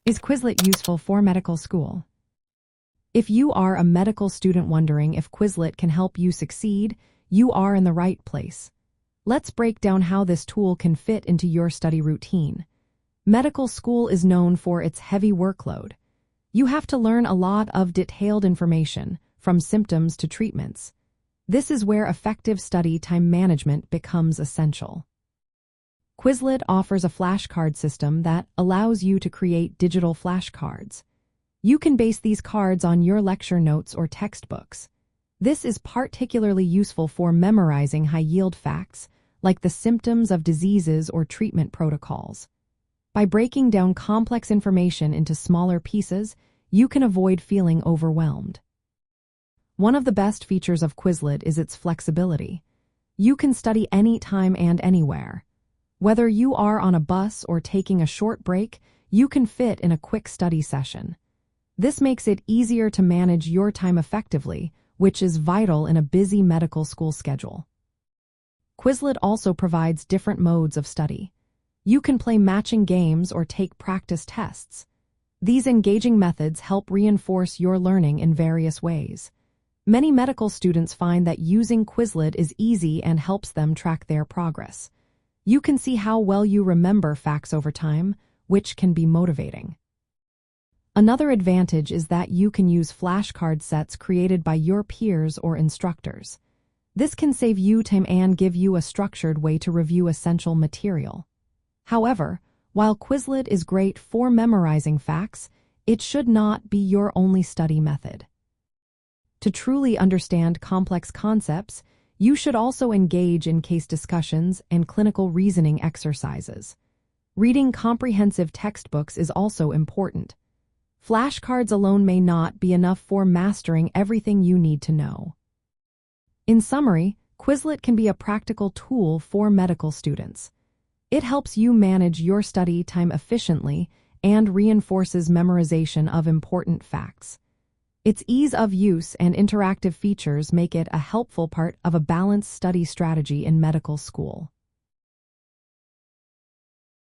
Is Quizlet useful for medical school? If you are a medical student wondering if Quizlet can help you succeed, you are in the right place. Let's break down how this tool can fit into your study routine. Medical school is known for its heavy workload. You have to learn a lot of detailed information, from symptoms to treatments. This is where effective study time management becomes essential. Quizlet offers a flashcard system that allows you to create digital flashcards. You can base these cards on your lecture notes or textbooks. This is particularly useful for memorizing high-yield facts, like the symptoms of diseases or treatment protocols. By breaking down complex information into smaller pieces, you can avoid feeling overwhelmed. One of the best features of Quizlet is its flexibility. You can study anytime and anywhere. Whether you are on a bus or taking a short break, you can fit in a quick study session. This makes it easier to manage your time effectively, which is vital in a busy medical school schedule. Quizlet also provides different modes of study. You can play matching games or take practice tests. These engaging methods help reinforce your learning in various ways. Many medical students find that using Quizlet is easy and helps them track their progress. You can see how well you remember facts over time, which can be motivating. Another advantage is that you can use flashcard sets created by your peers or instructors. This can save you time and give you a structured way to review essential material. However, while Quizlet is great for memorizing facts, it should not be your only study method. To truly understand complex concepts, you should also engage in case discussions and clinical reasoning exercises. Reading comprehensive textbooks is also important. Flashcards alone may not be enough for mastering everything you need to know. In summary, Quizlet can be a practical tool for medical students. It helps you manage your study time efficiently and reinforces memorization of important facts. Its ease of use and interactive features make it a helpful part of a balanced study strategy in medical school.